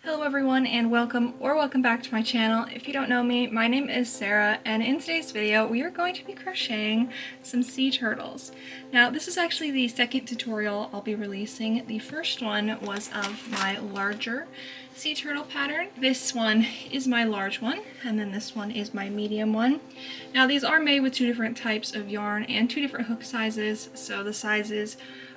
Hello everyone and welcome back to my channel. If you don't know me, my name is Sarah, and in today's video we are going to be crocheting some sea turtles. Now this is actually the second tutorial I'll be releasing. The first one was of my larger sea turtle pattern. This one is my large one, and then this one is my medium one. Now these are made with two different types of yarn and two different hook sizes, so the sizes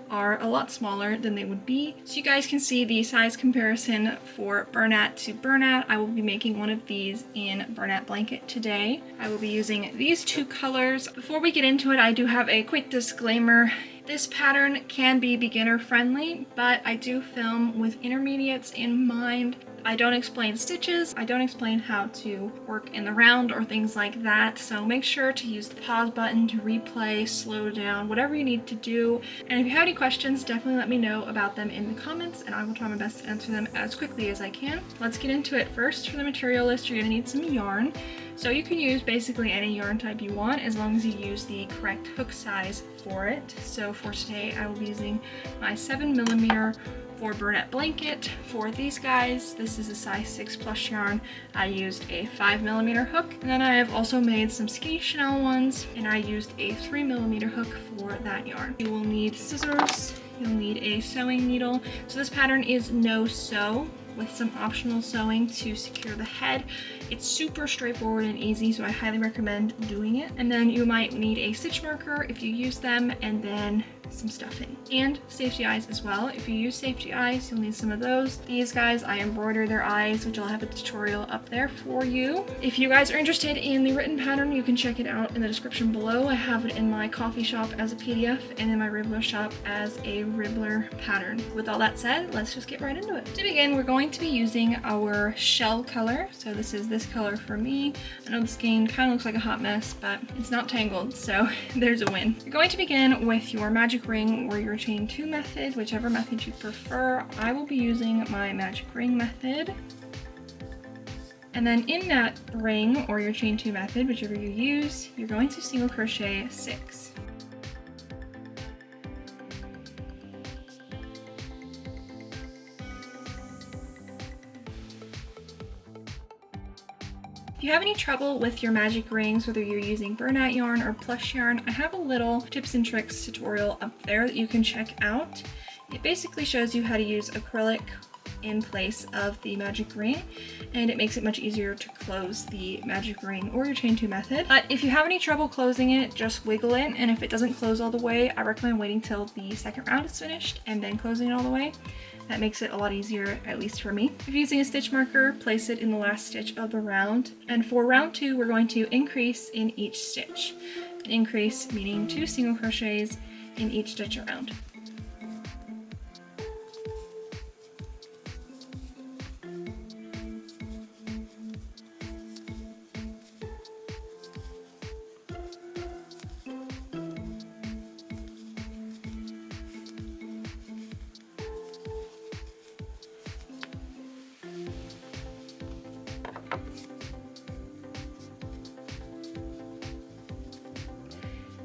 are a lot smaller than they would be. So you guys can see the size comparison for Bernat to Bernat. I will be making one of these in Bernat Blanket today. I will be using these two colors. Before we get into it, I do have a quick disclaimer. This pattern can be beginner friendly, but I do film with intermediates in mind. I don't explain stitches, I don't explain how to work in the round or things like that, so make sure to use the pause button to replay, slow down, whatever you need to do. And if you have any questions, definitely let me know about them in the comments and I will try my best to answer them as quickly as I can. Let's get into it. First, for the material list, you're going to need some yarn. So you can use basically any yarn type you want as long as you use the correct hook size for it. So for today, I will be using my 7mm for Bernat Blanket. For these guys, this is a size 6 plus yarn. I used a 5mm hook, and then I have also made some Skinny Chenille ones, and I used a 3mm hook for that yarn. You will need scissors, you'll need a sewing needle. So this pattern is no sew, with some optional sewing to secure the head. It's super straightforward and easy, so I highly recommend doing it. And then you might need a stitch marker if you use them, and then some stuffing. And safety eyes as well. If you use safety eyes, you'll need some of those. These guys, I embroider their eyes, which I'll have a tutorial up there for you. If you guys are interested in the written pattern, you can check it out in the description below. I have it in my coffee shop as a PDF and in my Ribbler shop as a Ribbler pattern. With all that said, let's just get right into it. To begin, we're going to be using our shell color. So this is this color for me. I know the skein kind of looks like a hot mess, but it's not tangled, so there's a win. You're going to begin with your magic ring or your chain 2 method, whichever method you prefer. I will be using my magic ring method. And then in that ring or your chain 2 method, whichever you use, you're going to single crochet 6. If you have any trouble with your magic rings, whether you're using Bernat yarn or plush yarn, I have a little tips and tricks tutorial up there that you can check out. It basically shows you how to use acrylic in place of the magic ring, and it makes it much easier to close the magic ring or your chain 2 method. But if you have any trouble closing it, just wiggle it, and if it doesn't close all the way, I recommend waiting till the second round is finished and then closing it all the way. That makes it a lot easier, at least for me. If you're using a stitch marker, place it in the last stitch of the round. And for round 2, we're going to increase in each stitch. An increase meaning 2 single crochets in each stitch around.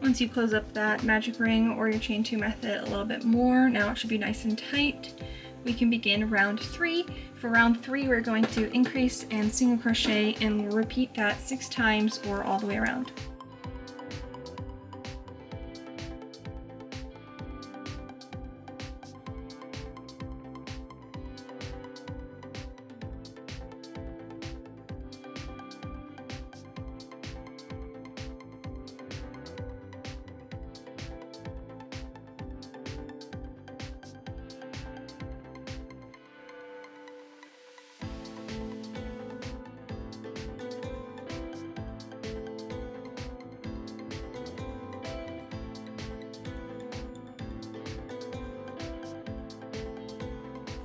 Once you close up that magic ring or your chain 2 method a little bit more, now it should be nice and tight, we can begin round 3. For round 3, we're going to increase and single crochet, and we'll repeat that 6 times or all the way around.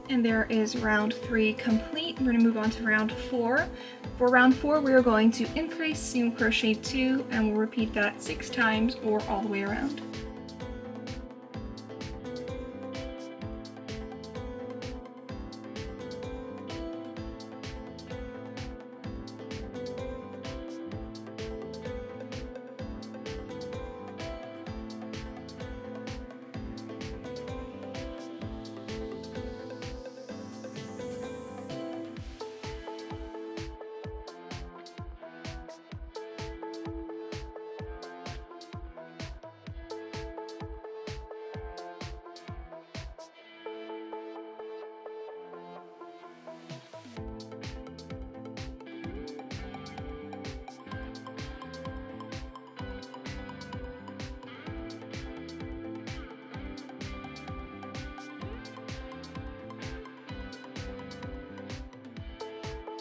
And there is round 3 complete. We're going to move on to round 4. For round 4, we are going to increase, single crochet 2, and we'll repeat that 6 times or all the way around.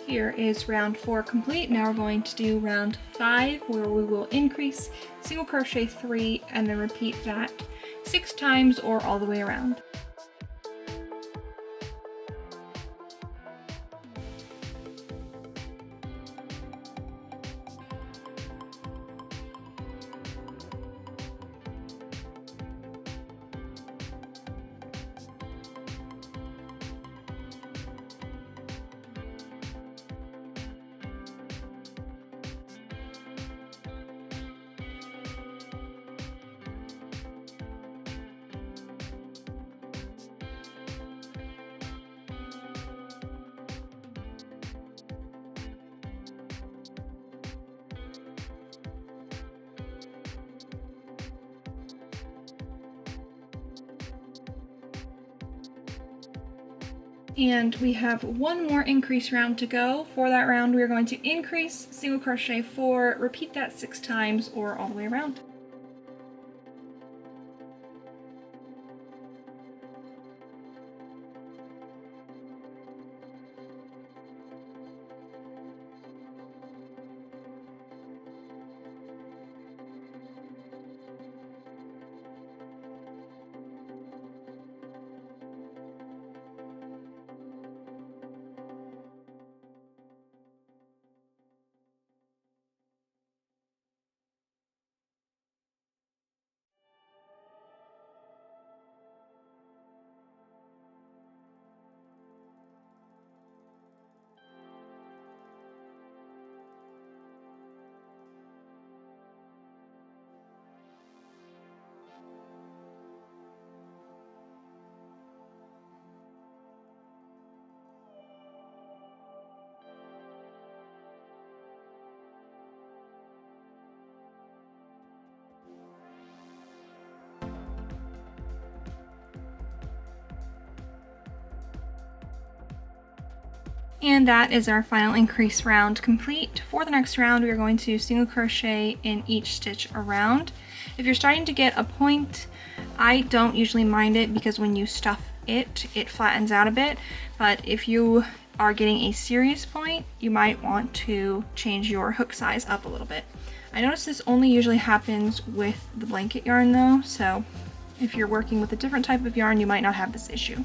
Here is round 4 complete. Now we're going to do round 5, where we will increase, single crochet 3, and then repeat that 6 times or all the way around. And we have one more increase round to go. For that round, we are going to increase, single crochet 4, repeat that 6 times or all the way around. And that is our final increase round complete. For the next round, we are going to single crochet in each stitch around. If you're starting to get a point, I don't usually mind it because when you stuff it, it flattens out a bit. But if you are getting a serious point, you might want to change your hook size up a little bit. I notice this only usually happens with the blanket yarn though, so if you're working with a different type of yarn, you might not have this issue.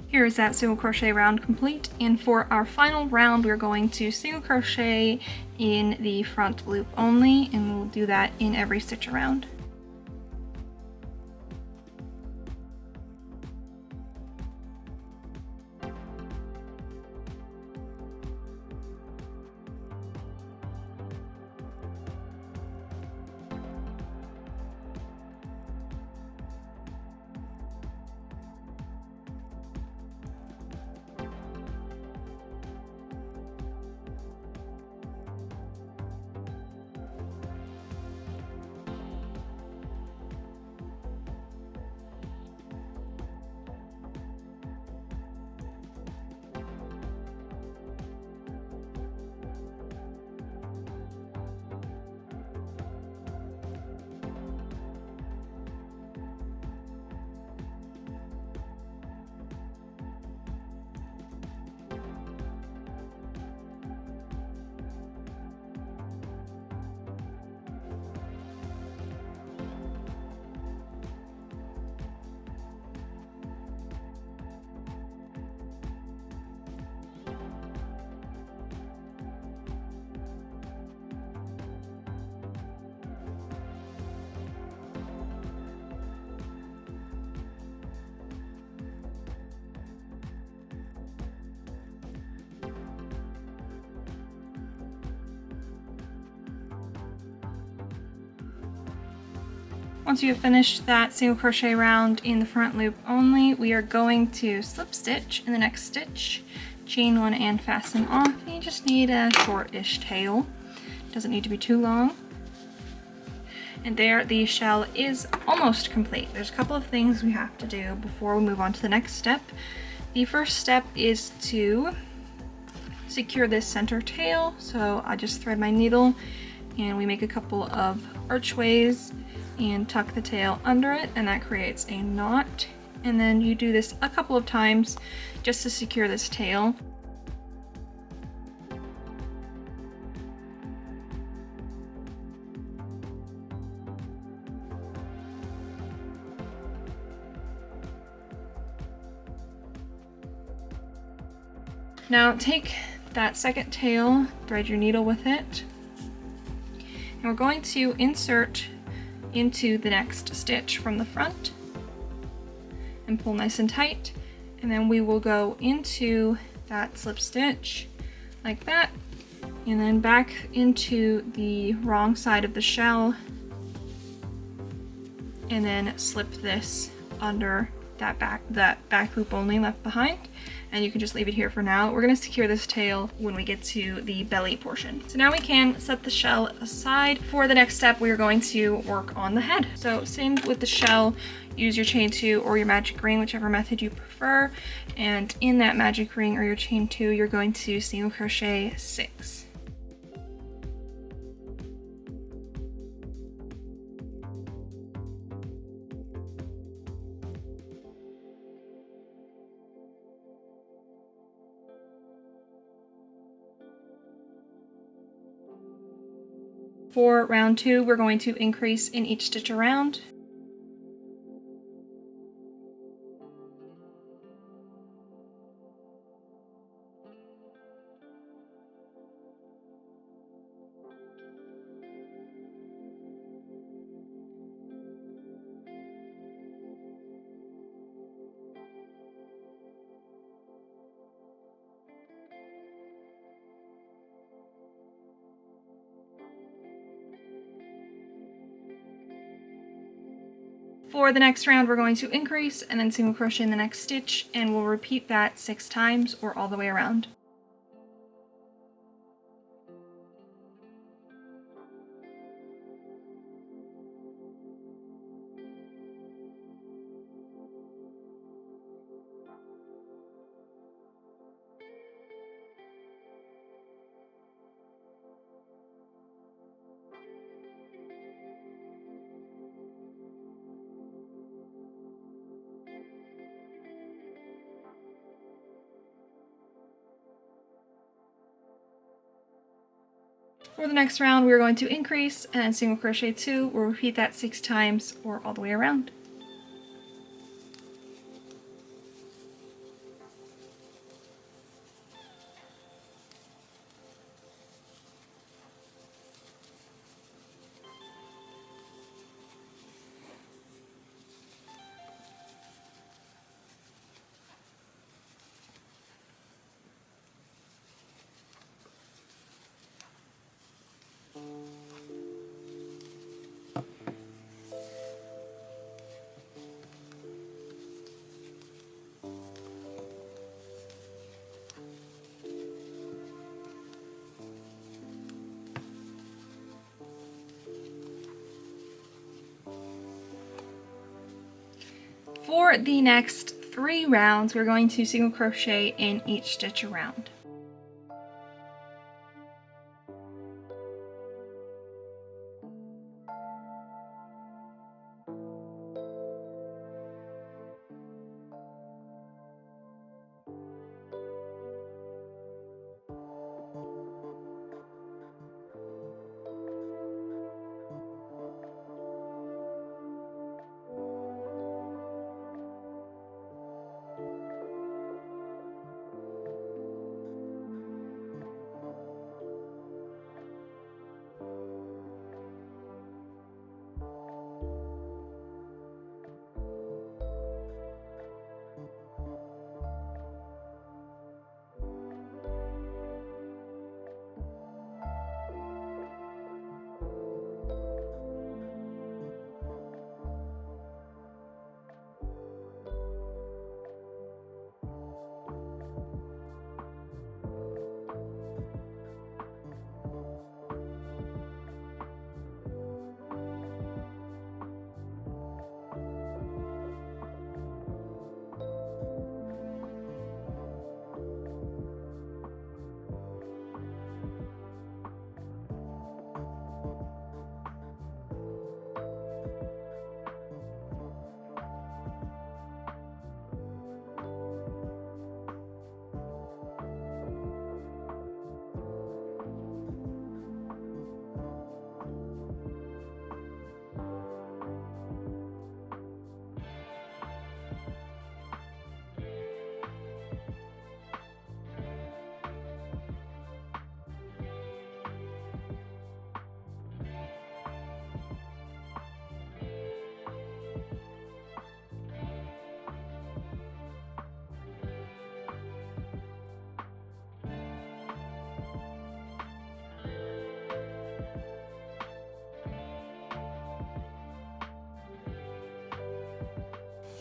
Here is that single crochet round complete, and for our final round we're going to single crochet in the front loop only, and we'll do that in every stitch around. Once you have finished that single crochet round in the front loop only, we are going to slip stitch in the next stitch, chain one and fasten off. You just need a short-ish tail. Doesn't need to be too long. And there, the shell is almost complete. There's a couple of things we have to do before we move on to the next step. The first step is to secure this center tail. So I just thread my needle and we make a couple of archways and tuck the tail under it, and that creates a knot. And then you do this a couple of times just to secure this tail. Now take that second tail, thread your needle with it, and we're going to insert into the next stitch from the front and pull nice and tight, and then we will go into that slip stitch like that, and then back into the wrong side of the shell, and then slip this under that back loop only left behind, and you can just leave it here for now. We're going to secure this tail when we get to the belly portion. So now we can set the shell aside. For the next step, we are going to work on the head. So same with the shell, use your chain 2 or your magic ring, whichever method you prefer, and in that magic ring or your chain 2, you're going to single crochet 6. For round 2, we're going to increase in each stitch around. For the next round, we're going to increase and then single crochet in the next stitch, and we'll repeat that 6 times or all the way around. For the next round, we're going to increase and then single crochet 2. We'll repeat that 6 times or all the way around. For the next 3 rounds, we're going to single crochet in each stitch around.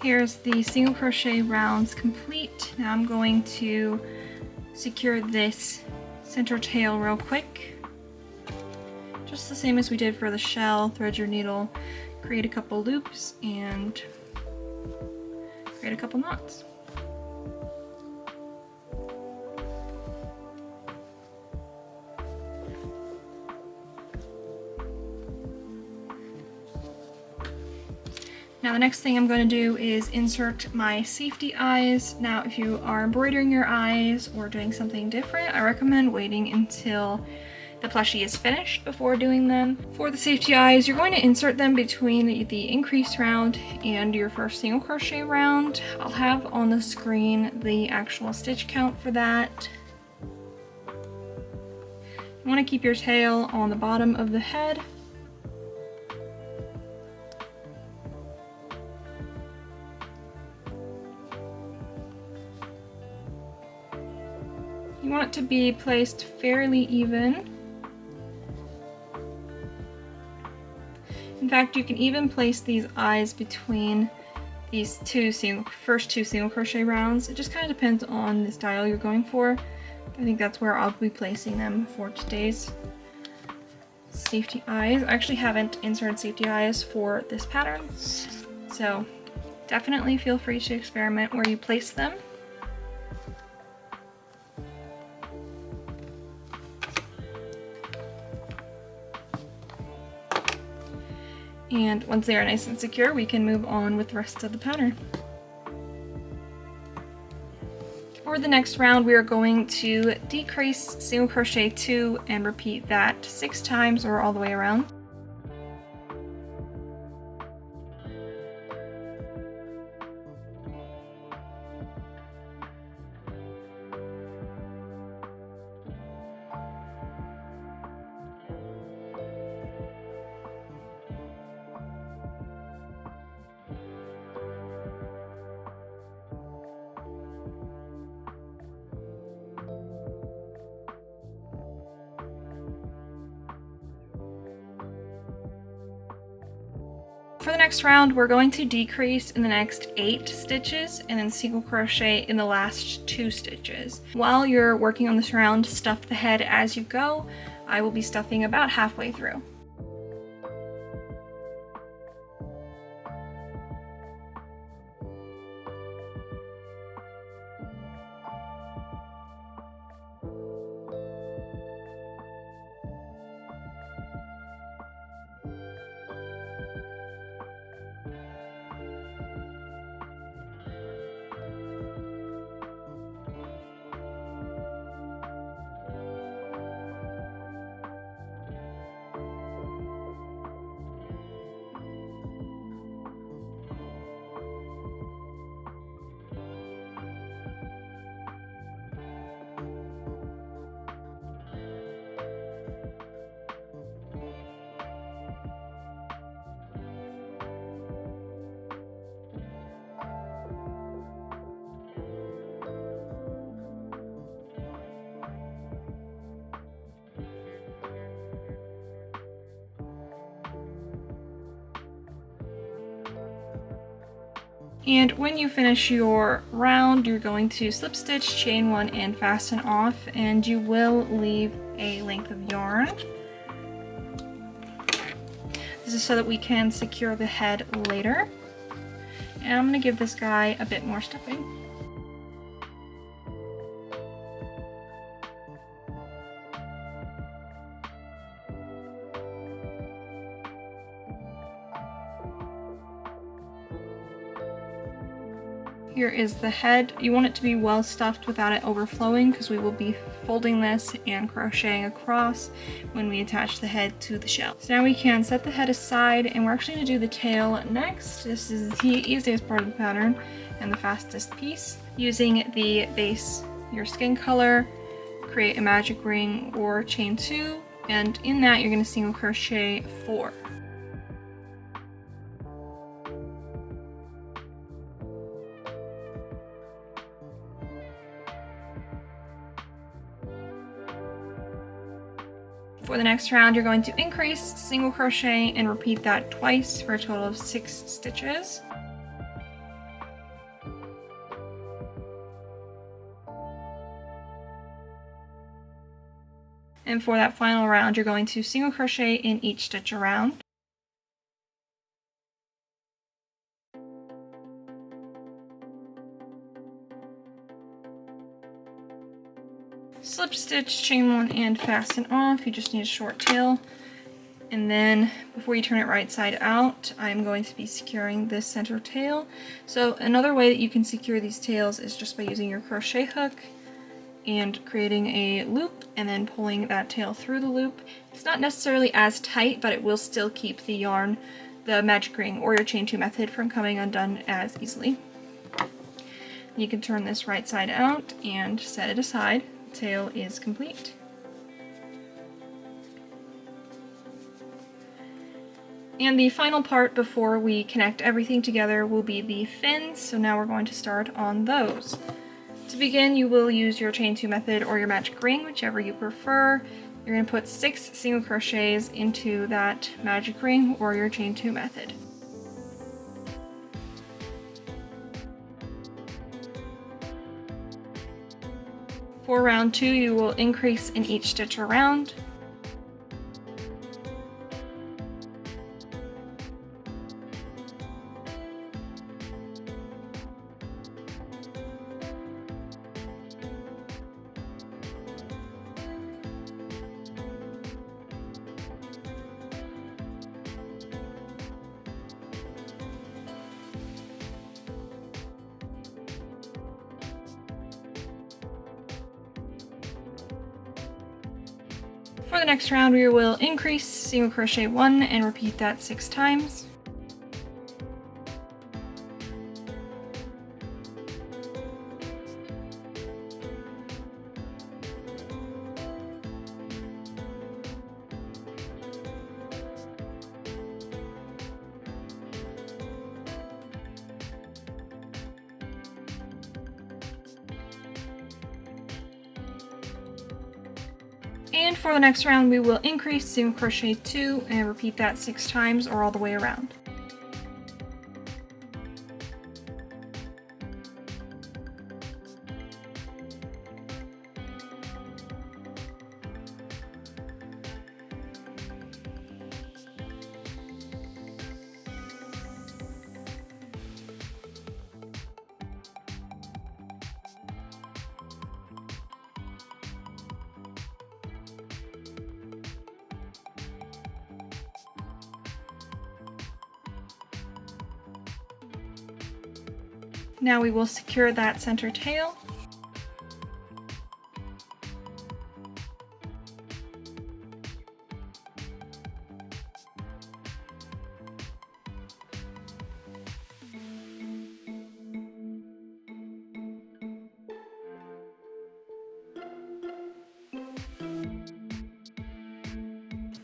Here's the single crochet rounds complete. Now I'm going to secure this center tail real quick. Just the same as we did for the shell. Thread your needle, create a couple loops, and create a couple knots. Now the next thing I'm going to do is insert my safety eyes. Now if you are embroidering your eyes or doing something different, I recommend waiting until the plushie is finished before doing them. For the safety eyes, you're going to insert them between the increase round and your first single crochet round. I'll have on the screen the actual stitch count for that. You want to keep your tail on the bottom of the head. You want it to be placed fairly even. In fact, you can even place these eyes between these first two single crochet rounds. It just kind of depends on the style you're going for. I think that's where I'll be placing them for today's safety eyes. I actually haven't inserted safety eyes for this pattern, so definitely feel free to experiment where you place them. And once they are nice and secure, we can move on with the rest of the pattern. For the next round, we are going to decrease single crochet 2 and repeat that 6 times or all the way around. For the next round, we're going to decrease in the next 8 stitches and then single crochet in the last 2 stitches. While you're working on this round, stuff the head as you go. I will be stuffing about halfway through. And when you finish your round, you're going to slip stitch, chain 1, and fasten off, and you will leave a length of yarn. This is so that we can secure the head later. And I'm going to give this guy a bit more stuffing. Here is the head. You want it to be well stuffed without it overflowing because we will be folding this and crocheting across when we attach the head to the shell. So now we can set the head aside, and we're actually going to do the tail next. This is the easiest part of the pattern and the fastest piece. Using the base, your skin color, create a magic ring or chain 2, and in that you're going to single crochet 4. For the next round, you're going to increase, single crochet, and repeat that twice for a total of 6 stitches. And for that final round, you're going to single crochet in each stitch around. Slip stitch, chain one, and fasten off. You just need a short tail. And then before you turn it right side out, I'm going to be securing this center tail. So another way that you can secure these tails is just by using your crochet hook and creating a loop and then pulling that tail through the loop. It's not necessarily as tight, but it will still keep the yarn, the magic ring, or your chain 2 method from coming undone as easily. You can turn this right side out and set it aside. The tail is complete. And the final part before we connect everything together will be the fins, so now we're going to start on those. To begin, you will use your chain 2 method or your magic ring, whichever you prefer. You're going to put 6 single crochets into that magic ring or your chain 2 method. For round 2, you will increase in each stitch around. For the next round, we will increase, single crochet 1, and repeat that 6 times. And for the next round, we will increase, single crochet 2, and repeat that 6 times or all the way around. Now we will secure that center tail.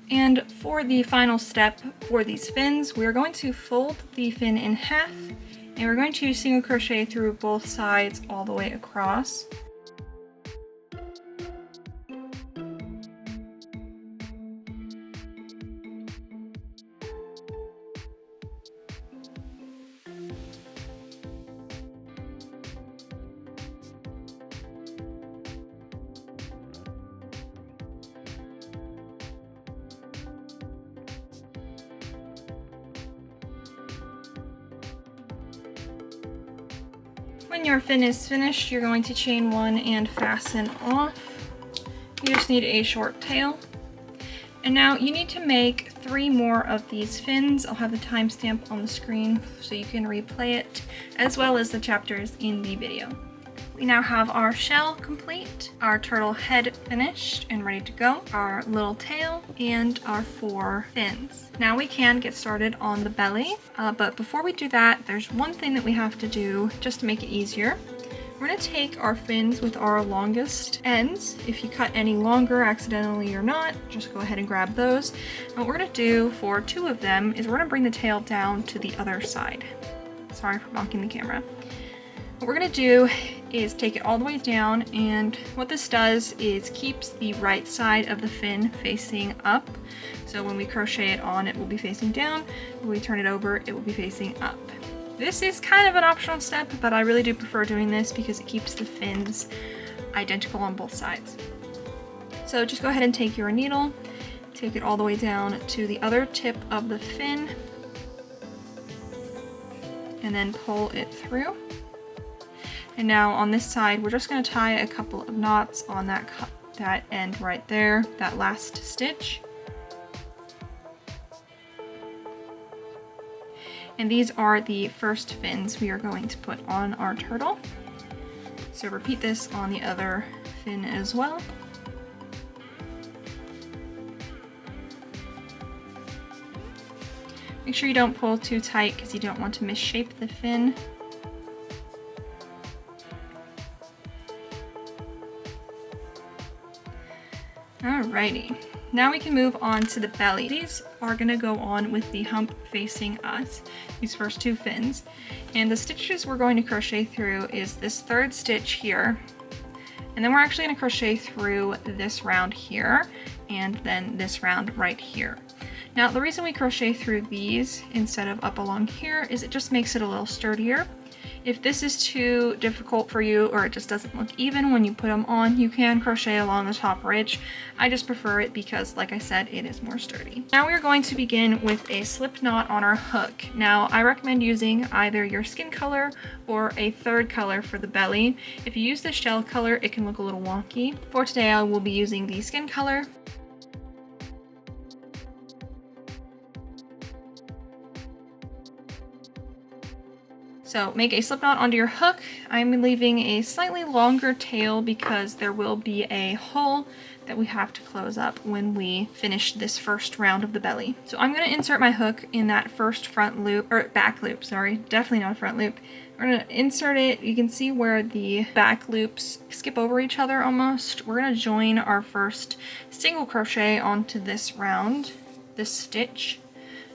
And for the final step for these fins, we're going to fold the fin in half, and we're going to single crochet through both sides all the way across. When your fin is finished, you're going to chain 1 and fasten off. You just need a short tail. And now you need to make 3 more of these fins. I'll have the timestamp on the screen so you can replay it, as well as the chapters in the video. We now have our shell complete, our turtle head finished and ready to go, our little tail, and our 4 fins. Now we can get started on the belly, but before we do that, there's one thing that we have to do just to make it easier. We're going to take our fins with our longest ends. If you cut any longer accidentally or not, just go ahead and grab those. And what we're going to do for 2 of them is we're going to bring the tail down to the other side. Sorry for bonking the camera. What we're going to do is take it all the way down, and what this does is keeps the right side of the fin facing up. So when we crochet it on, it will be facing down. When we turn it over, it will be facing up. This is kind of an optional step, but I really do prefer doing this because it keeps the fins identical on both sides. So just go ahead and take your needle, take it all the way down to the other tip of the fin, and then pull it through. And now on this side, we're just going to tie a couple of knots on that end right there, that last stitch. And these are the first fins we are going to put on our turtle. So repeat this on the other fin as well. Make sure you don't pull too tight because you don't want to misshape the fin. Alrighty, now we can move on to the belly. These are gonna go on with the hump facing us, these first two fins. And the stitches we're going to crochet through is this third stitch here. And then we're actually gonna crochet through this round here, and then this round right here. Now, the reason we crochet through these instead of up along here is it just makes it a little sturdier. If this is too difficult for you or it just doesn't look even when you put them on, you can crochet along the top ridge. I just prefer it because, like I said, it is more sturdy. Now we're going to begin with a slip knot on our hook. Now, I recommend using either your skin color or a third color for the belly. If you use the shell color, it can look a little wonky. For today, I will be using the skin color. So make a slip knot onto your hook. I'm leaving a slightly longer tail because there will be a hole that we have to close up when we finish this first round of the belly. So I'm going to insert my hook in that first front loop, or back loop, sorry, definitely not a front loop. We're going to insert it. You can see where the back loops skip over each other almost. We're going to join our first single crochet onto this round, this stitch.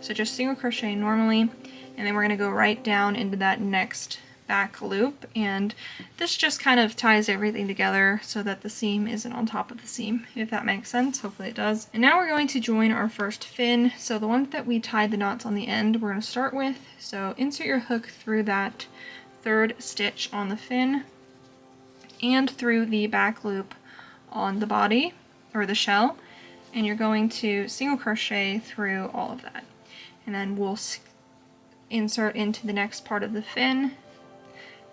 So just single crochet normally. And then we're going to go right down into that next back loop, and this just kind of ties everything together so that the seam isn't on top of the seam, if that makes sense. Hopefully it does. And now we're going to join our first fin. So the one that we tied the knots on the end, we're going to start with. So insert your hook through that third stitch on the fin and through the back loop on the body or the shell, and you're going to single crochet through all of that, and then we'll insert into the next part of the fin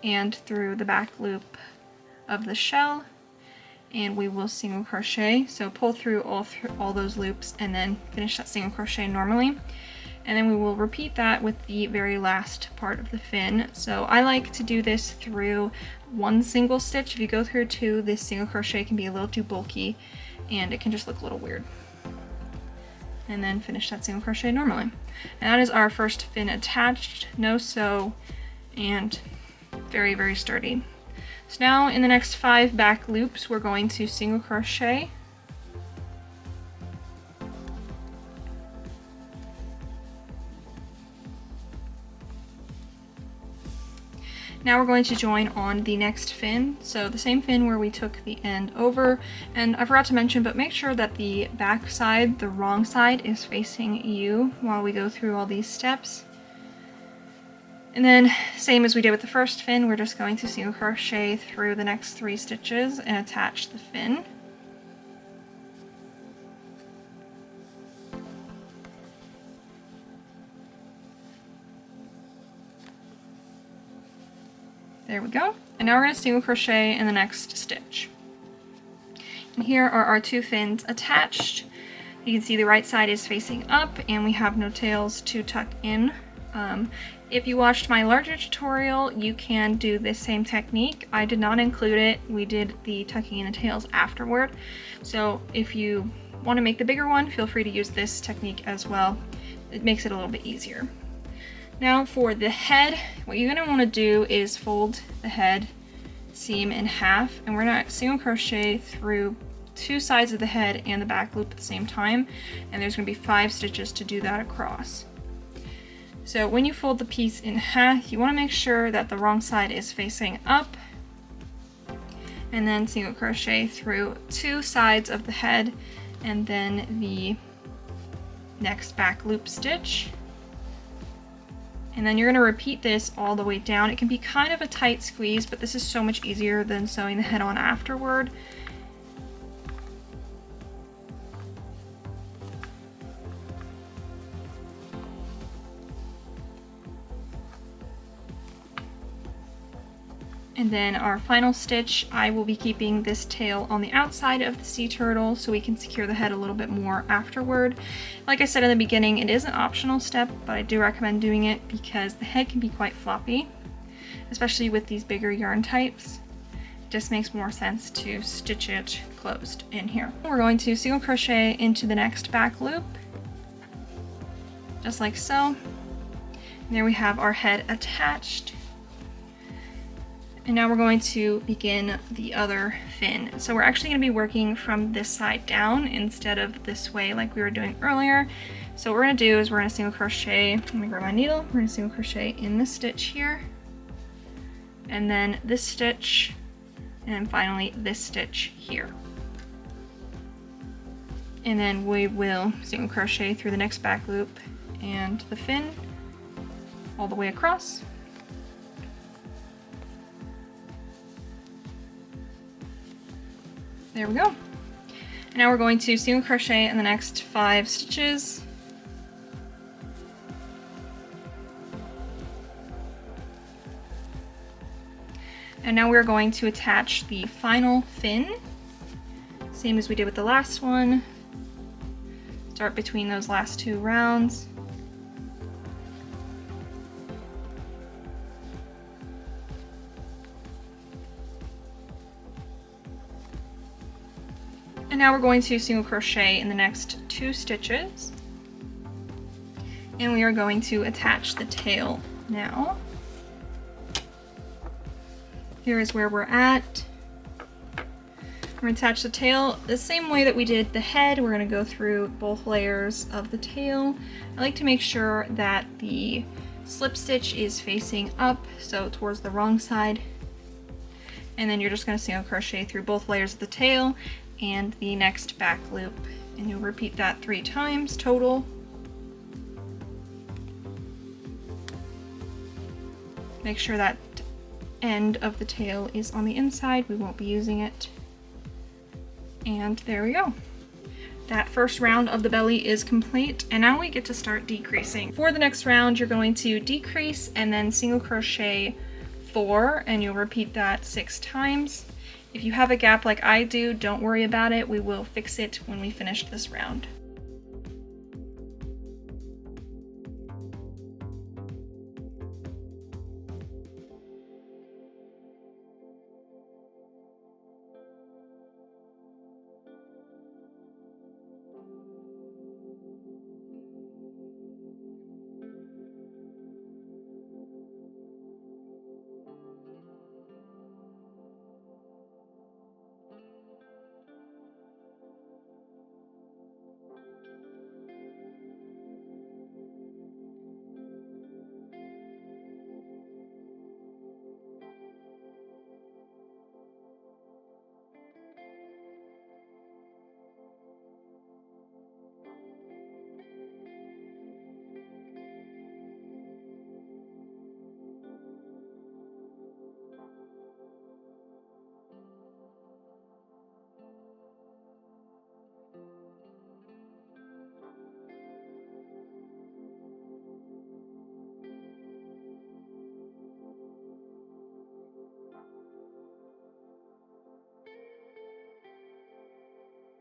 and through the back loop of the shell, and we will single crochet. So pull through all those loops and then finish that single crochet normally, and then we will repeat that with the very last part of the fin. So I like to do this through one single stitch. If you go through two, this single crochet can be a little too bulky and it can just look a little weird. And then finish that single crochet normally. And that is our first fin attached, no sew, and very, very sturdy. So now in the next 5 back loops, we're going to single crochet. Now we're going to join on the next fin, so the same fin where we took the end over. And I forgot to mention, but make sure that the back side, the wrong side, is facing you while we go through all these steps. And then, same as we did with the first fin, we're just going to single crochet through the next 3 stitches and attach the fin. There we go. And now we're going to single crochet in the next stitch. And here are our 2 fins attached. You can see the right side is facing up and we have no tails to tuck in. If you watched my larger tutorial, you can do this same technique. I did not include it. We did the tucking in the tails afterward. So if you want to make the bigger one, feel free to use this technique as well. It makes it a little bit easier. Now for the head, what you're going to want to do is fold the head seam in half, and we're going to single crochet through 2 sides of the head and the back loop at the same time, and there's going to be 5 stitches to do that across. So when you fold the piece in half, you want to make sure that the wrong side is facing up, and then single crochet through 2 sides of the head and then the next back loop stitch. And then you're going to repeat this all the way down. It can be kind of a tight squeeze, but this is so much easier than sewing the head on afterward. And then our final stitch, I will be keeping this tail on the outside of the sea turtle so we can secure the head a little bit more afterward. Like I said in the beginning, it is an optional step, but I do recommend doing it because the head can be quite floppy, especially with these bigger yarn types. It just makes more sense to stitch it closed in here. We're going to single crochet into the next back loop, just like so. And there we have our head attached. And now we're going to begin the other fin. So we're actually going to be working from this side down instead of this way like we were doing earlier. So what we're going to do is we're going to single crochet, let me grab my needle, we're going to single crochet in this stitch here, and then this stitch, and then finally this stitch here. And then we will single crochet through the next back loop and the fin all the way across. There we go. And now we're going to single crochet in the next 5 stitches. And now we're going to attach the final fin, same as we did with the last one. Start between those last 2 rounds. And now we're going to single crochet in the next 2 stitches. And we are going to attach the tail now. Here is where we're at. We're going to attach the tail the same way that we did the head. We're going to go through both layers of the tail. I like to make sure that the slip stitch is facing up, so towards the wrong side. And then you're just going to single crochet through both layers of the tail and the next back loop, and you'll repeat that 3 times total. Make sure that end of the tail is on the inside, we won't be using it. And there we go. That first round of the belly is complete, and now we get to start decreasing. For the next round, you're going to decrease and then single crochet 4, and you'll repeat that 6 times. If you have a gap like I do, don't worry about it. We will fix it when we finish this round.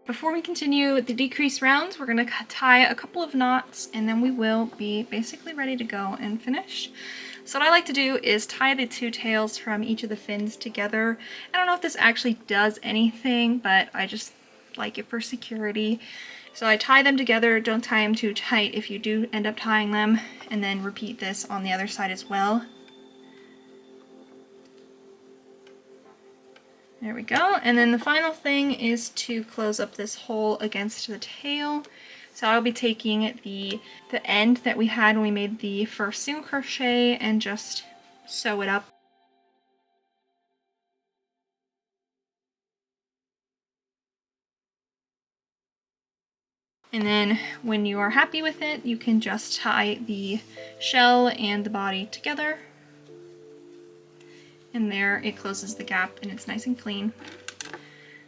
Before we continue with the decrease rounds, we're going to tie a couple of knots and then we will be basically ready to go and finish. So what I like to do is tie the 2 tails from each of the fins together. I don't know if this actually does anything, but I just like it for security. So I tie them together, don't tie them too tight if you do end up tying them, and then repeat this on the other side as well. There we go. And then the final thing is to close up this hole against the tail. So I'll be taking the end that we had when we made the first single crochet and just sew it up. And then when you are happy with it, you can just tie the shell and the body together. And there it closes the gap and it's nice and clean.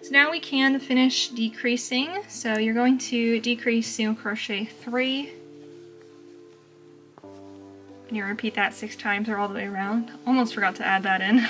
So now we can finish decreasing. So you're going to decrease single crochet 3. And you repeat that 6 times or all the way around. Almost forgot to add that in.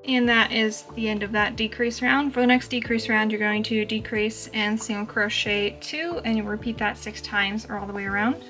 And that is the end of that decrease round. For the next decrease round, you're going to decrease and single crochet 2, and you'll repeat that 6 times or all the way around.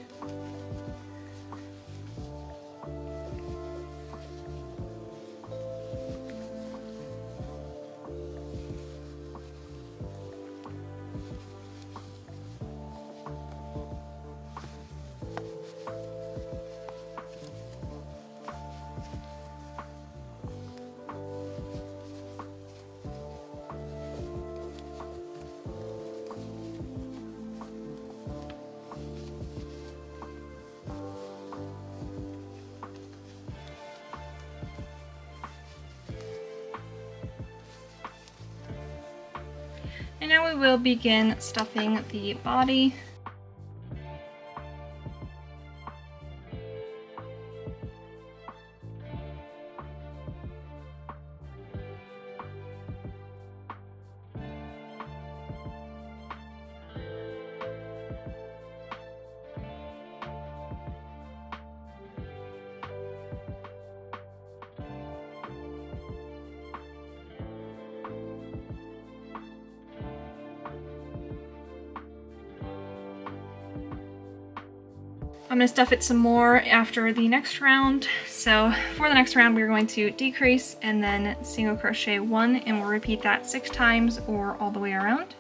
And now we will begin stuffing the body. I'm going to stuff it some more after the next round. So for the next round, we're going to decrease and then single crochet 1, and we'll repeat that 6 times or all the way around.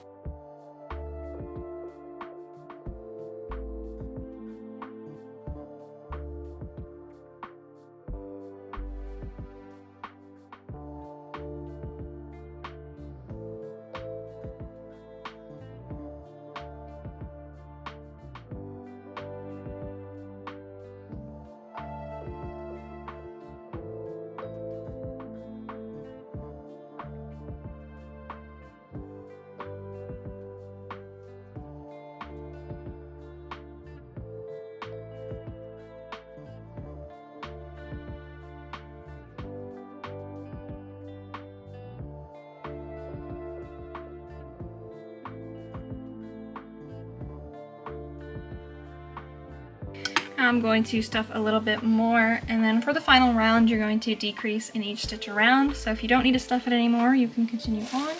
I'm going to stuff a little bit more, and then for the final round you're going to decrease in each stitch around. So if you don't need to stuff it anymore, you can continue on.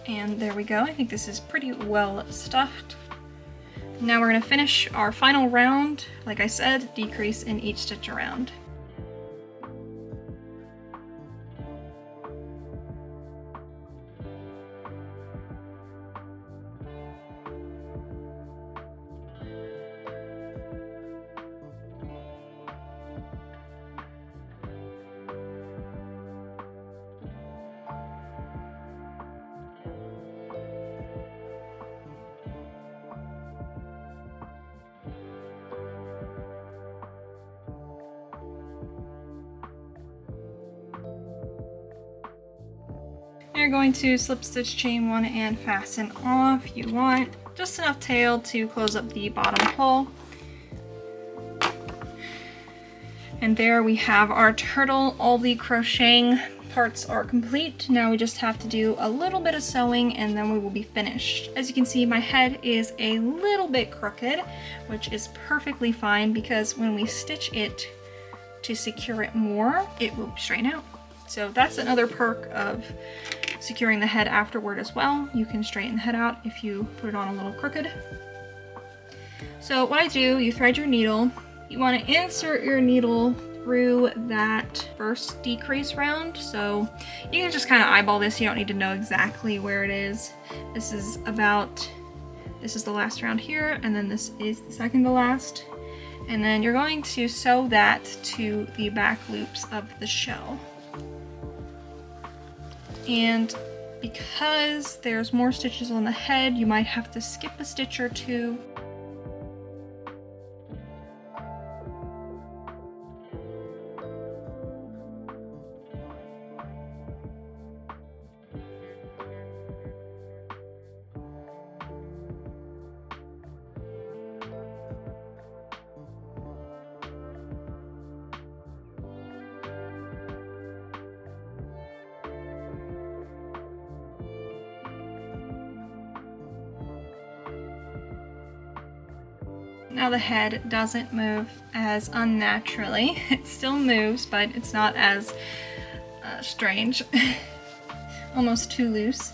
And there we go. I think this is pretty well stuffed. Now we're going to finish our final round. Like I said, decrease in each stitch around. You're going to slip stitch chain 1 and fasten off. You want just enough tail to close up the bottom hole. And there we have our turtle. All the crocheting parts are complete. Now we just have to do a little bit of sewing and then we will be finished. As you can see, my head is a little bit crooked, which is perfectly fine because when we stitch it to secure it more, it will straighten out. So that's another perk of securing the head afterward as well. You can straighten the head out if you put it on a little crooked. So what I do, you thread your needle. You want to insert your needle through that first decrease round. So you can just kind of eyeball this. You don't need to know exactly where it is. This is the last round here, and then this is the second to last. And then you're going to sew that to the back loops of the shell. And because there's more stitches on the head, you might have to skip a stitch or two. now the head doesn't move as unnaturally. It still moves, but it's not as strange. Almost too loose.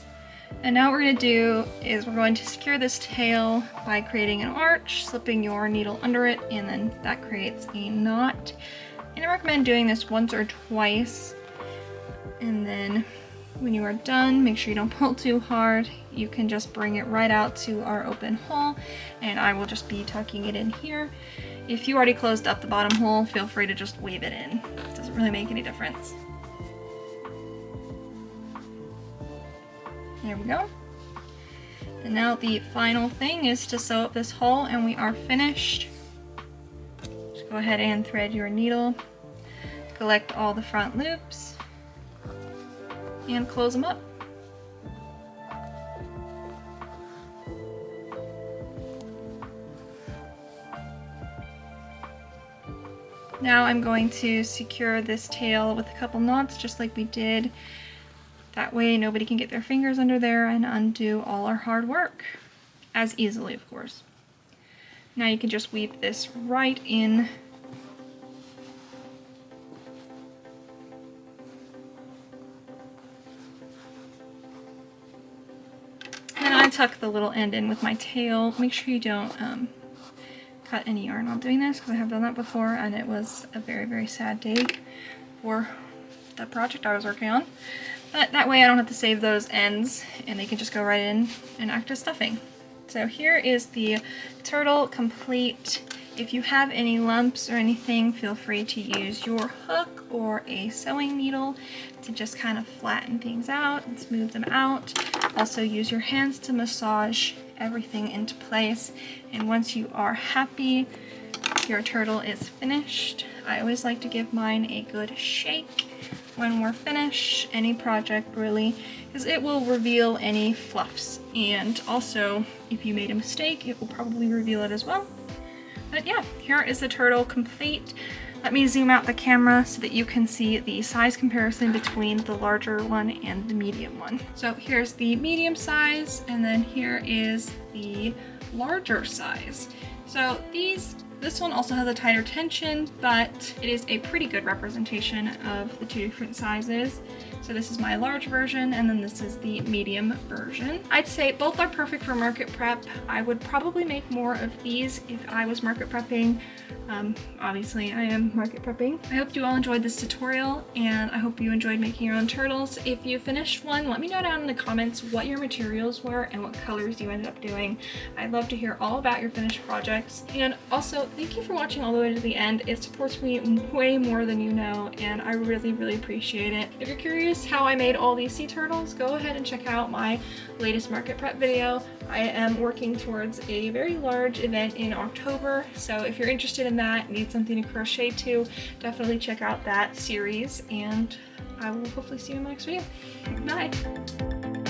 And now what we're going to do is we're going to secure this tail by creating an arch, slipping your needle under it, and then that creates a knot. And I recommend doing this once or twice. And then when you are done, make sure you don't pull too hard. You can just bring it right out to our open hole, and I will just be tucking it in here. If you already closed up the bottom hole, feel free to just weave it in. It doesn't really make any difference. There we go. And now the final thing is to sew up this hole, and we are finished. Just go ahead and thread your needle, collect all the front loops, and close them up. Now I'm going to secure this tail with a couple knots just like we did. That way nobody can get their fingers under there and undo all our hard work. As easily, of course. Now you can just weave this right in. And I tuck the little end in with my tail. Make sure you don't cut any yarn while doing this, because I have done that before and it was a very, very sad day for the project I was working on. But that way I don't have to save those ends and they can just go right in and act as stuffing. So here is the turtle complete. If you have any lumps or anything, feel free to use your hook or a sewing needle to just kind of flatten things out and smooth them out. Also use your hands to massage everything into place. And once you are happy, your turtle is finished. I always like to give mine a good shake when we're finished, any project really, because it will reveal any fluffs. And also, if you made a mistake, it will probably reveal it as well. But yeah, here is the turtle complete. Let me zoom out the camera so that you can see the size comparison between the larger one and the medium one. So here's the medium size, and then here is the larger size. So this one also has a tighter tension, but it is a pretty good representation of the two different sizes. So this is my large version, and then this is the medium version. I'd say both are perfect for market prep. I would probably make more of these if I was market prepping. Obviously I am market prepping. I hope you all enjoyed this tutorial, and I hope you enjoyed making your own turtles. If you finished one, let me know down in the comments what your materials were and what colors you ended up doing. I'd love to hear all about your finished projects. And also, thank you for watching all the way to the end. It supports me way more than you know, and I really, really appreciate it. If you're curious how I made all these sea turtles, go ahead and check out my latest market prep video. I am working towards a very large event in October, so if you're interested in that, need something to crochet to, definitely check out that series, and I will hopefully see you in my next video. Bye!